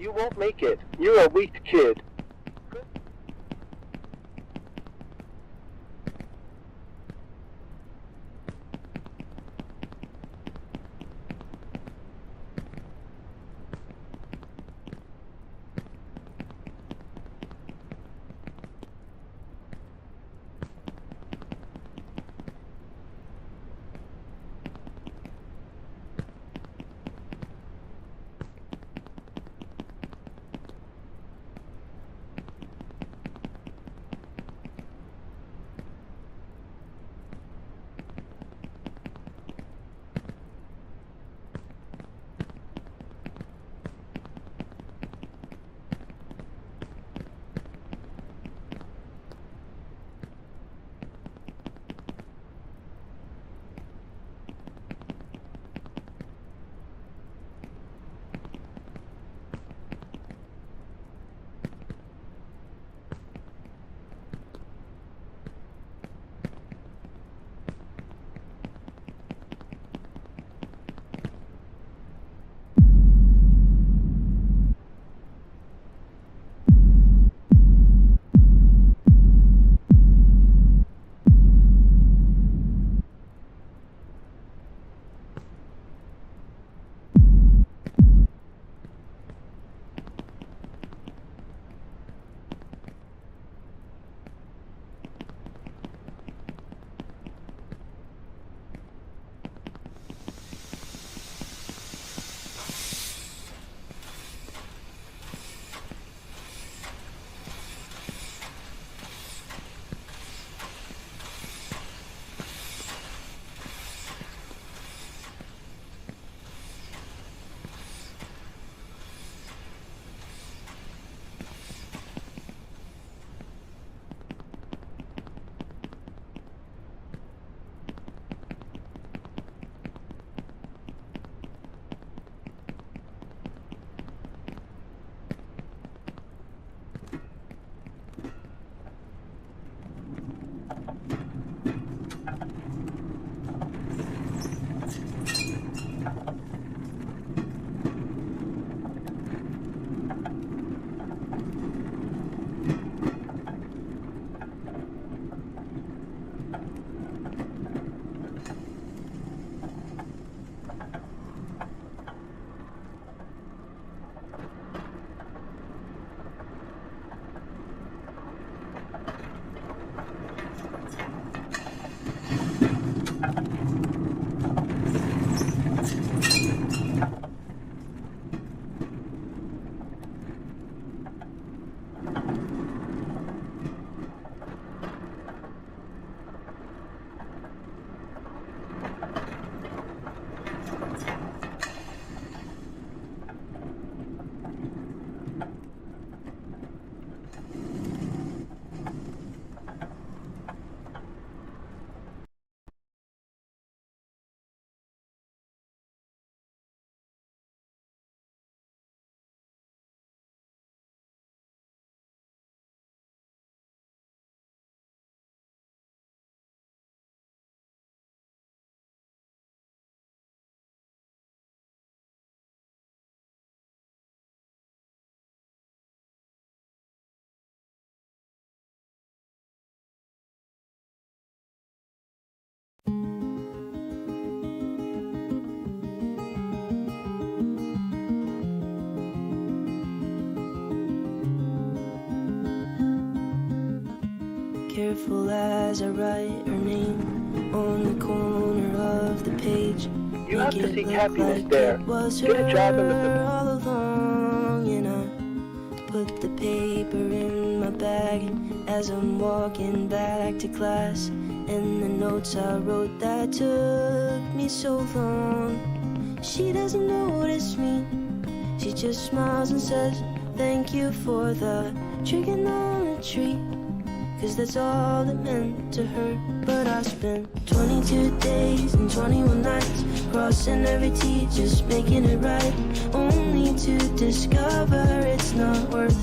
You won't make it. You're a weak kid. Careful as I write her name on the corner of the page. You have to seek Look happiness like there. it was Get a job in her the... all along, and I put the paper in my bag as I'm walking back to class. And the notes I wrote that took me so long. She doesn't notice me. She just smiles and says, thank you for the trigonometry. 'Cause that's all it meant to her. But I spent 22 days and 21 nights crossing every T, just making it right, only to discover it's not worth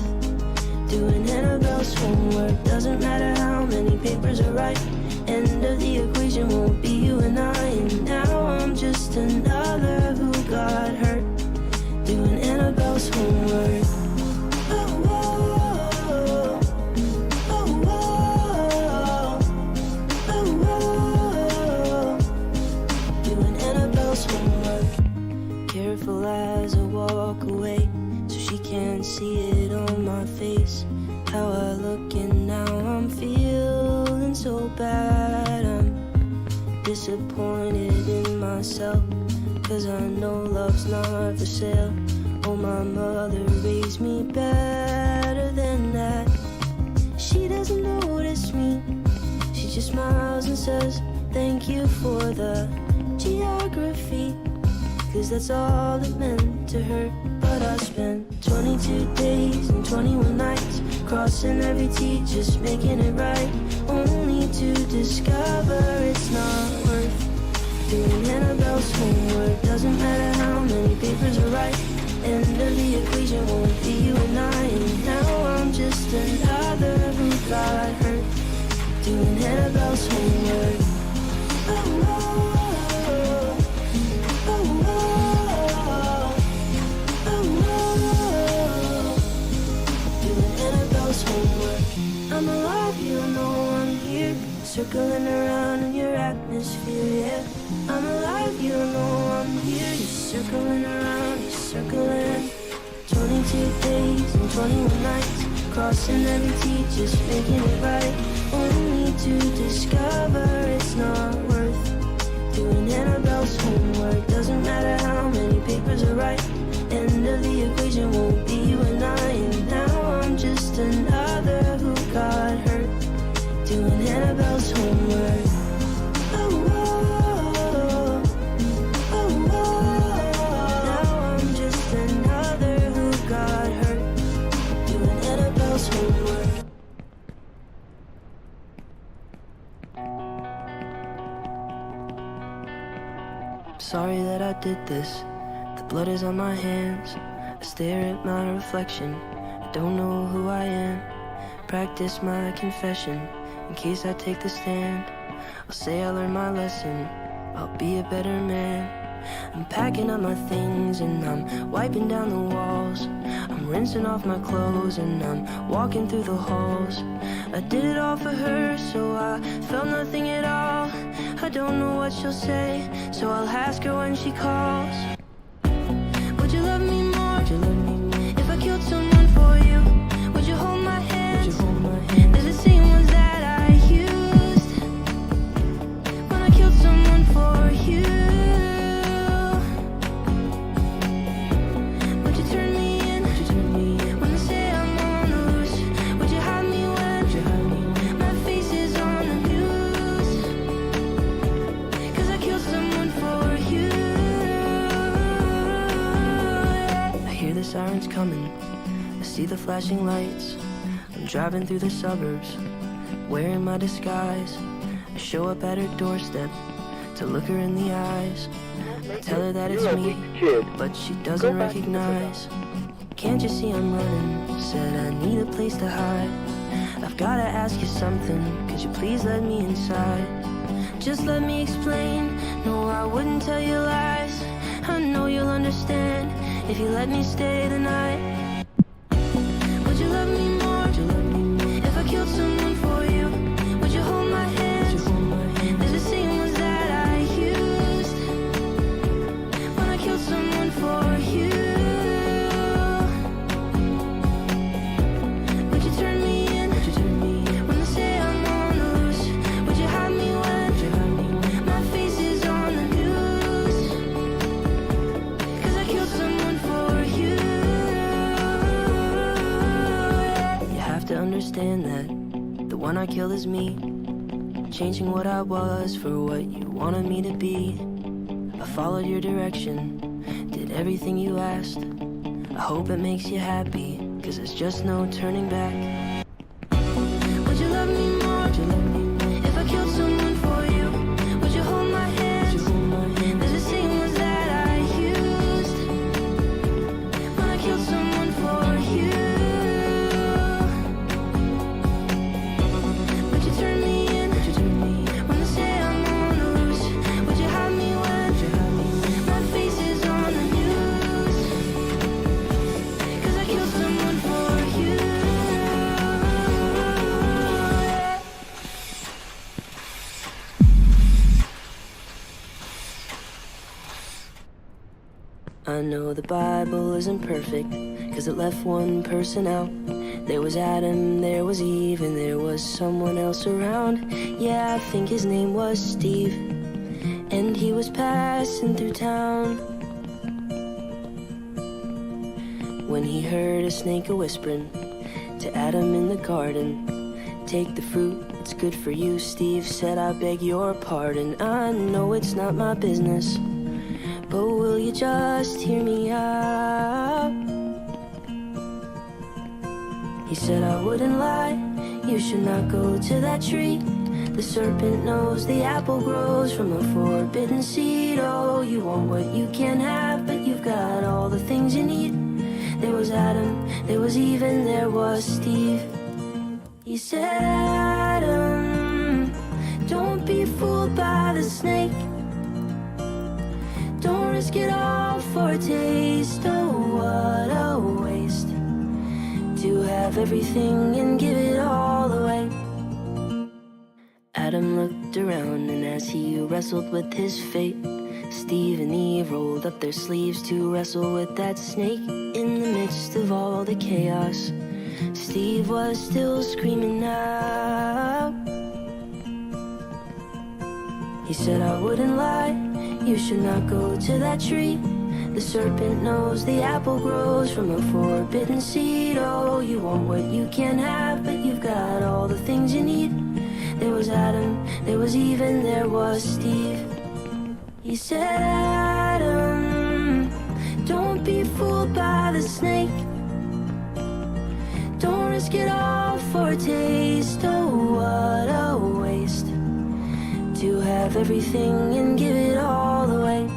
doing Annabelle's homework. Doesn't matter how many papers I write, end of the equation won't be you and I. And now I'm just another who got hurt doing Annabelle's homework. disappointed in myself, 'cause I know love's not for sale. Oh, my mother raised me better than that. She doesn't notice me, she just smiles and says thank you for the geography, 'cause that's all it meant to her. But I spent 22 days and 21 nights crossing every T, just making it right, only to discover it's not worth doing Annabelle's homework. Doesn't matter how many papers are right, end of the equation won't be you and I. And now I'm just another who got hurt doing Annabelle's homework. Oh, oh, oh, oh, oh, oh, oh, doing Annabelle's homework. I'm alive, you know I'm here, circling around in your atmosphere, yeah. I'm alive, you know I'm here, you're circling around, you're circling. 22 days and 21 nights, crossing every T, just making it right, only to discover it's not worth doing Annabelle's homework. Doesn't matter how many papers are right, end of the equation won't be you and I. And now I'm just another who got hurt doing Annabelle's homework. Oh, oh, oh, oh, oh. Now I'm just another who got hurt doing Annabelle's homework. Sorry that I did this, the blood is on my hands. I stare at my reflection, I don't know who I am. Practice my confession, in case I take the stand. I'll say I learned my lesson, I'll be a better man. I'm packing up my things and I'm wiping down the walls. I'm rinsing off my clothes and I'm walking through the halls. I did it all for her, so I felt nothing at all. I don't know what she'll say, so I'll ask her when she calls. Would you love me more? Would you love me more? If I killed someone for you, would you hold my hand? Would you hold my hand? There's the same ones that I used when I killed someone for you. Would you turn me in? Would you turn me in? When they say I'm on the loose, would you hide me when? Would you hide me when? My face is on the news, 'cause I killed someone for you. I hear the sirens coming, I see the flashing lights. I'm driving through the suburbs, wearing my disguise. I show up at her doorstep to look her in the eyes. I tell her that it's You're a me, weak kid. but she doesn't Go back to the recognize. Can't you see I'm running? Said I need a place to hide. I've gotta ask you something, could you please let me inside? Just let me explain, no I wouldn't tell you lies. I know you'll understand if you let me stay the night. Would you love me more? Would you love me more? If I killed someone for you, would you hold my hand? Would you hold my hand? There's the same ones that I used when I killed someone for you. Would you turn me in? Would you turn me in? When they say I'm on the loose, would you hide me when? Would you hide me when? My face is on the news, 'cause I killed someone for you. You have to understand that the one I killed is me, changing what I was for what you wanted me to be. I followed your direction, did everything you asked. I hope it makes you happy, 'cause there's just no turning back. Would you love me more? Would you love me more? If I killed someone for you, would you hold my hand? Would you hold my hand? There's the same ones that I used when I killed someone for you. Would you turn me in? Would you turn me in? When they say I'm on the loose, would you hide me when? Would you hide me when? My face is on the news, 'cause I killed someone for you. I know the Bible isn't perfect, 'cause it left one person out. There was Adam, there was Eve, and there was someone else around. Yeah, I think his name was Steve. and he was passing through town when he heard a snake a-whispering to Adam in the garden. Take the fruit, it's good for you. Steve said, I beg your pardon. I know it's not my business, but will you just hear me out? He said, I wouldn't lie, you should not go to that tree. The serpent knows the apple grows from a forbidden seed. Oh, you want what you can't have, but you've got all the things you need. There was Adam, there was Eve, and there was Steve. He said, Adam, don't be fooled by the snake. Don't risk it all for a taste. Oh, what a waste to have everything and give it all away. Adam looked around, and as he wrestled with his fate, Steve and Eve rolled up their sleeves to wrestle with that snake. In the midst of all the chaos, Steve was still screaming out. He said, I wouldn't lie, you should not go to that tree. The serpent knows the apple grows from a forbidden seed. Oh, you want what you can't have, but you've got all the things you need. There was Adam, there was Eve, and there was Steve. He said, Adam, don't be fooled by the snake. Don't risk it all for a taste. Oh, what a waste to have everything and give it all away.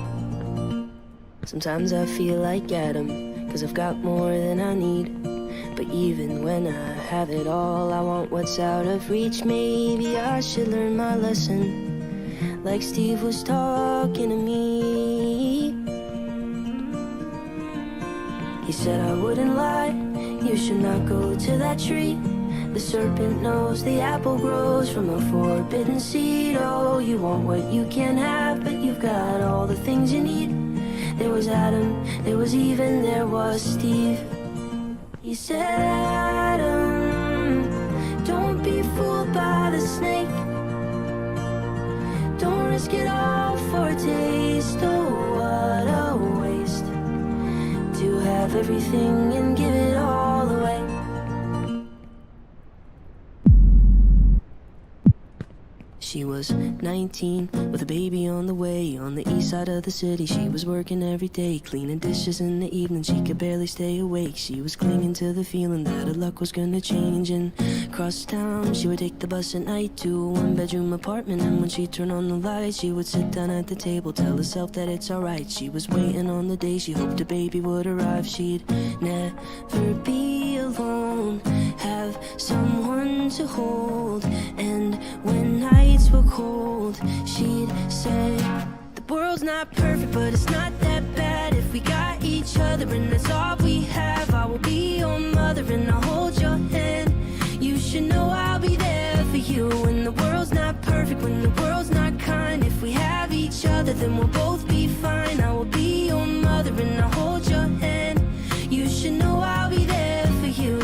Sometimes I feel like Adam, 'cause I've got more than I need. But even when I have it all, I want what's out of reach. Maybe I should learn my lesson, like Steve was talking to me. He said, I wouldn't lie, you should not go to that tree. The serpent knows the apple grows from a forbidden seed. Oh, you want what you can't have, but you've got all the things you need. There was Adam, there was Eve, and there was Steve. He said, Adam, don't be fooled by the snake. Don't risk it all for a taste. Oh, what a waste to have everything and give it all away. She was 19 with a baby on the way. On the east side of the city, she was working every day, cleaning dishes in the evening, she could barely stay awake. She was clinging to the feeling that her luck was gonna change. And across town, she would take the bus at night to a one-bedroom apartment. And when she'd turn on the lights, she would sit down at the table, tell herself that it's alright. She was waiting on the day she hoped her baby would arrive. She'd never be alone, have someone to hold. And when nights were cold, she'd say, the world's not perfect, but it's not that bad if we got each other, and that's all we have. I will be your mother and I'll hold your hand. You should know I'll be there for you when the world's not perfect, when the world's not kind. If we have each other, then we'll both be fine. I will be your mother and I'll hold your hand. You should know I'll be there for you.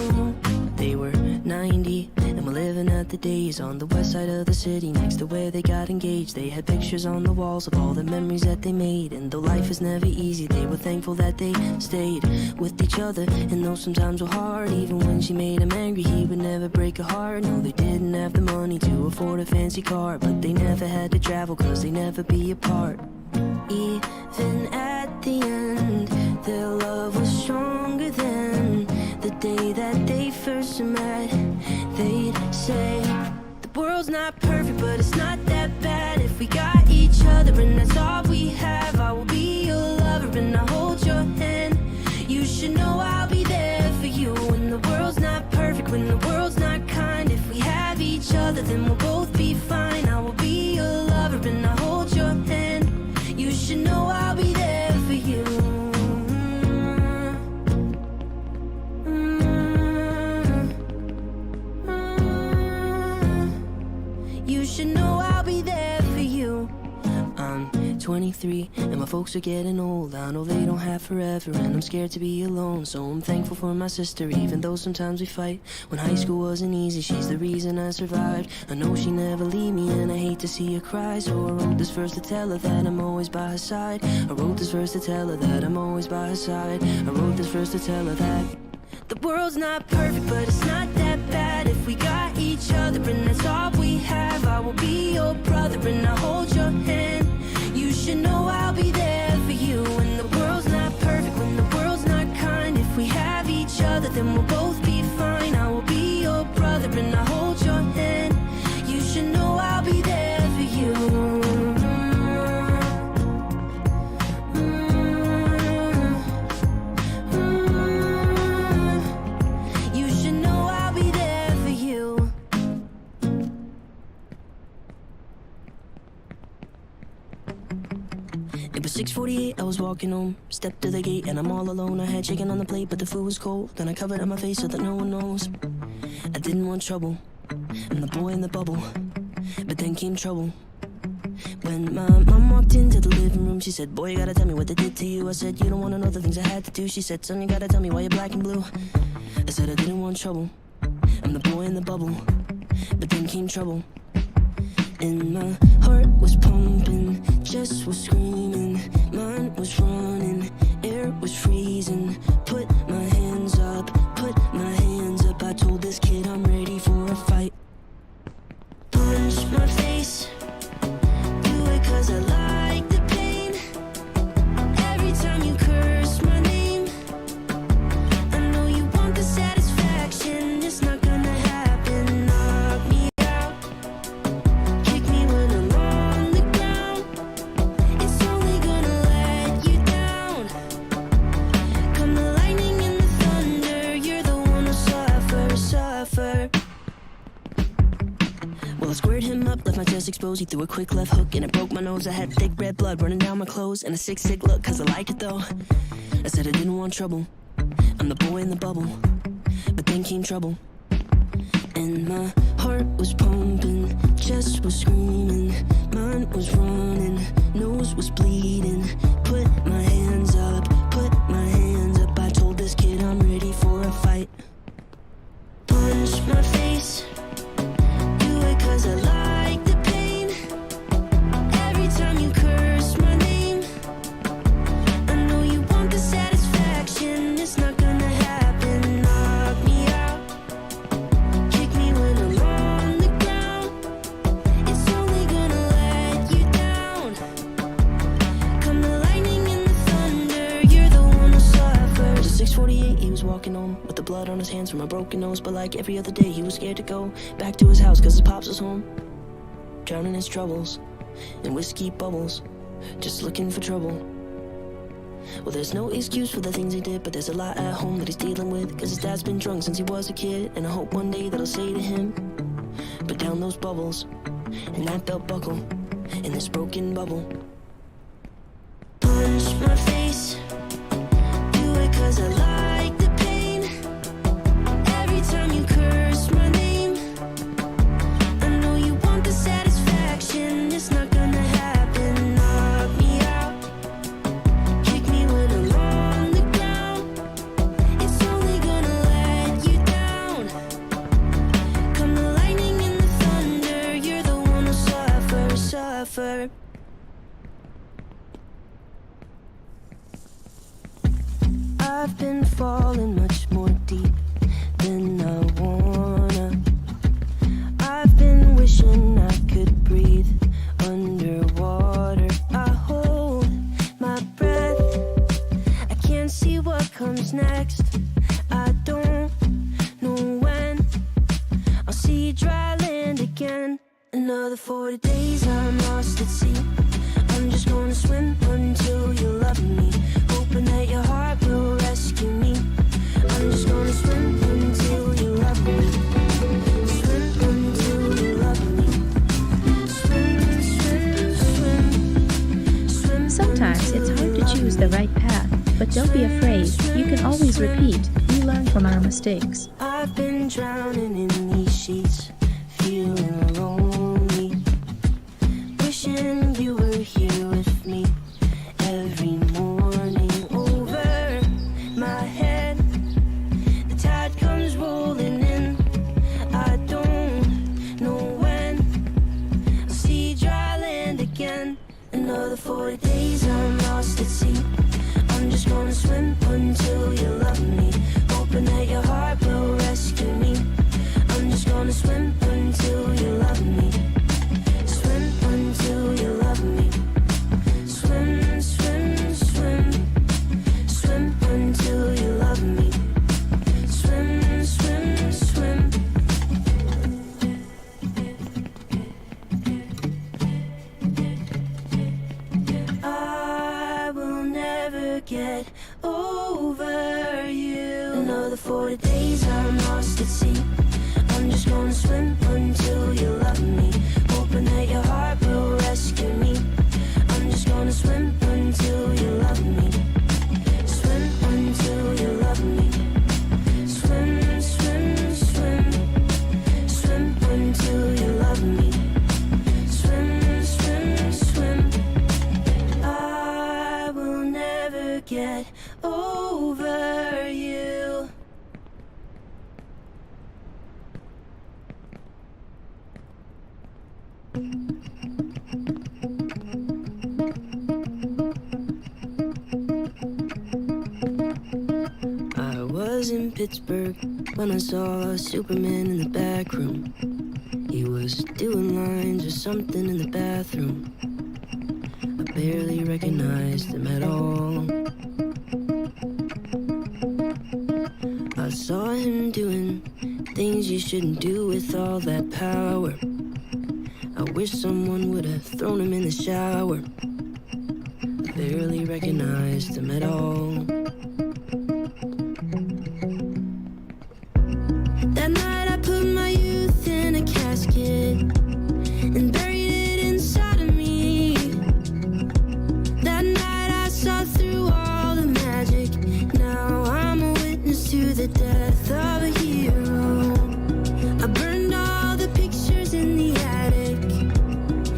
They were 90 and were living at the days on the west side of the city, next to where they got engaged. They had pictures on the walls of all the memories that they made. And though life is never easy, they were thankful that they stayed with each other. And though sometimes were hard, even when she made him angry, he would never break her heart. No, they didn't have the money to afford a fancy car, but they never had to travel, 'cause they never be apart. Even at the end, their love was stronger than the day that they first met. They'd say, the world's not perfect, but it's not that bad if we got each other, and that's all we have. I will be your lover and I'll hold your hand. You should know I'll be there for you when the world's not perfect, when the world's not kind. If we have each other, then we'll both be fine. I will be your lover and I'll hold your hand. You should know I'll be there for you. You should know I'll be there for you. I'm 23, and my folks are getting old. I know they don't have forever, and I'm scared to be alone. So I'm thankful for my sister, even though sometimes we fight. When high school wasn't easy, she's the reason I survived. I know she never leave me, and I hate to see her cry. So I wrote this verse to tell her that I'm always by her side. I wrote this verse to tell her that I'm always by her side. I wrote this verse to tell her that the world's not perfect, but it's not that bad. If we got each other and that's all we have, I will be your brother and I'll hold your hand. You should know I'll be there for you. When the world's not perfect, when the world's not kind, if we have each other, then we'll both be fine. I will be your brother and I'll hold your hand. You should know I'll be there for you. It was 6:48, I was walking home. Stepped to the gate and I'm all alone. I had chicken on the plate, but the food was cold. Then I covered up my face so that no one knows. I didn't want trouble, I'm the boy in the bubble. But then came trouble. When my mom walked into the living room, she said, boy, you gotta tell me what they did to you. I said, you don't wanna know the things I had to do. She said, son, you gotta tell me why you're black and blue. I said, I didn't want trouble, I'm the boy in the bubble. But then came trouble. And my heart was pumping, chest was screaming, mind was running, air was freezing. Put my hands up, put my hands up. I told this kid I'm ready for a fight. Punch my face, do it cause I like the pain. Every time you curse my name, I know you want the satisfaction. It's not gonna happen. Knock me out, kick me when I'm on the ground. It's only gonna let you down. Come the lightning and the thunder, you're the one who suffer. Well, I squared him up, left my chest exposed. He threw a quick left hook and it broke my nose. I had thick red blood running down my clothes and a sick look, cause I like it though. I said I didn't want trouble, I'm the boy in the bubble. But then came trouble. And my heart was pumping, chest was screaming, mind was running, nose was bleeding. Put my hands up, put my hands up. I told this kid I'm ready for a fight. Punch my face, do it cause I like the pain. Every time you curse my name, I know you want the satisfaction. It's not gonna happen. Knock me out, kick me when I'm on the ground. It's only gonna let you down. Come the lightning and the thunder, you're the one who suffers. It was 6:48, he was walking home with the blood on his hands from a broken nose. But like every other day, he was scared to go back to his house cause his pops was home, drowning his troubles in whiskey bubbles, just looking for trouble. Well, there's no excuse for the things he did, but there's a lot at home that he's dealing with, cause his dad's been drunk since he was a kid. And I hope one day that I'll say to him, put down those bubbles and that belt buckle in this broken bubble. Punch my face, do it cause I like the pain. Every time you curse my name, I know you want the satisfaction. It's not gonna happen. Knock me out, kick me when I'm on the ground. It's only gonna let you down. Come the lightning and the thunder, you're the one who suffer. I've been falling much more deep than I wanna. I've been wishing I could breathe underwater. I hold my breath, I can't see what comes next. I don't know when I'll see dry land again. Another 40 days I'm lost at sea. I'm just gonna swim until you love me, hoping that your heart will rescue me. I'm just gonna swim until you love me. Swim until you love me. Swim. Sometimes it's hard to choose the right path, but don't be afraid. You can always repeat. We learn from our mistakes. I've been drowning in these sheets, feeling lonely, wishing you were here with me. Another 40 days I'm lost at sea. I'm just gonna swim until you love me, hoping that your heart will rescue me. I'm just gonna swim until you love me. Swim until you love me. Swim, swim, swim. Swim until you love me. Swim, swim, swim. I will never get over you. Another 40 days I'm lost at sea. I'm just gonna swim until you love me, hoping that your heart will rescue me. I'm just gonna swim until you love me. Swim until you love me. Swim, swim, swim. Swim until you love me. Swim, swim, swim. I will never get over you. I was in Pittsburgh when I saw Superman in the back room. He was doing lines or something in the bathroom. I barely recognized him at all. I saw him doing things you shouldn't do with all that power. I wish someone would have thrown him in the shower. I barely recognized him at all. That night I put my youth in a casket and buried it inside of me. That night I saw through all the magic. Now I'm a witness to the death of a hero. I burned all the pictures in the attic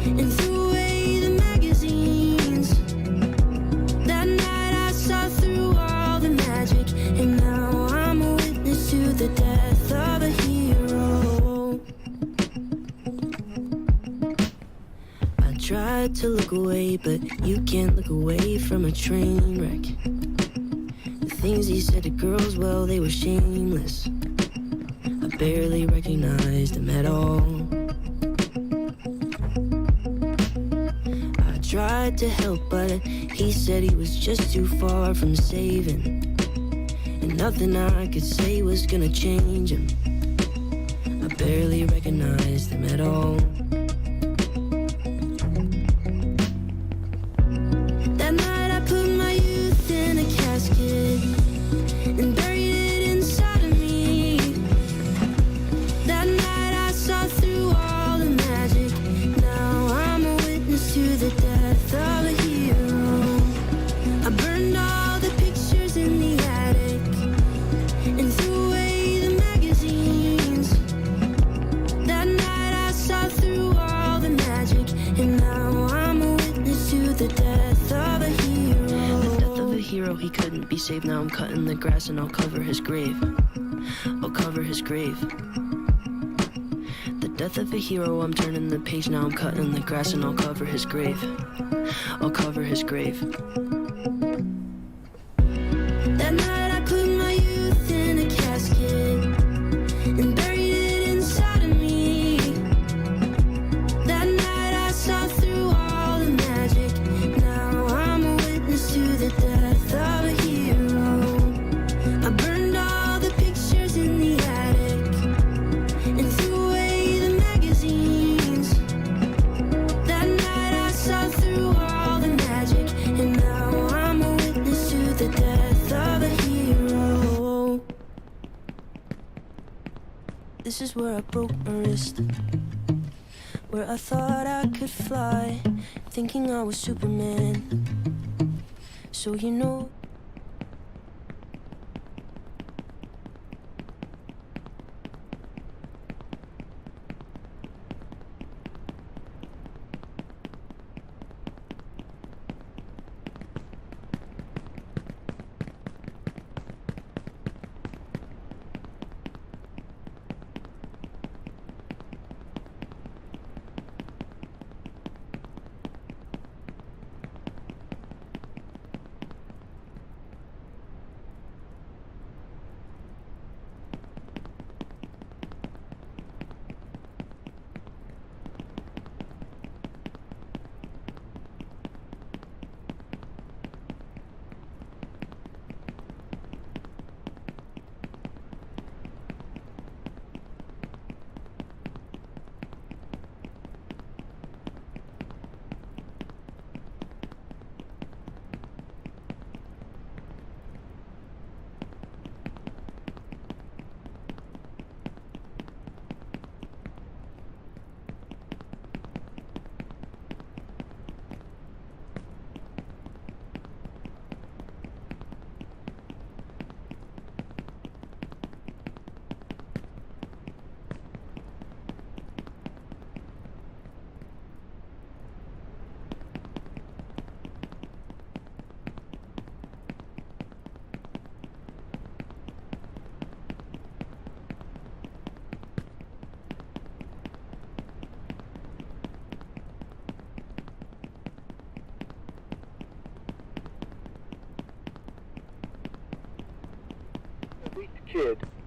and threw away the magazines. That night I saw through all the magic, and now I'm a witness to the death of a hero. I tried to look away, but you can't look away from a train wreck. The things he said to girls, well, they were shameless. I barely recognized him at all. I tried to help, but he said he was just too far from saving, and nothing I could say was gonna change him. I barely recognized him at all. That night I put my youth in a casket and buried it inside of me. That night I saw through all the magic. Now I'm a witness to the death of a hero. I burned all the pictures in the attic and threw away the magazines. That night I saw through all the magic, and now I'm a witness to the death of a hero. The death of a hero, he couldn't be saved. Now I'm cutting the grass and I'll cover his grave. I'll cover his grave. The death of a hero, I'm turning the page. Now I'm cutting the grass and I'll cover his grave. I'll cover his grave. That night I put my youth in a casket and buried it inside of me. That night I saw through all the magic. Now I'm a witness to the death of a hero. I burned all the pictures in the attic and threw away the magazines. That night I saw through all the magic, and now I'm a witness to the death of a hero. This is where I broke my wrist, where I thought I could fly, thinking I was Superman. So you know, weak kid.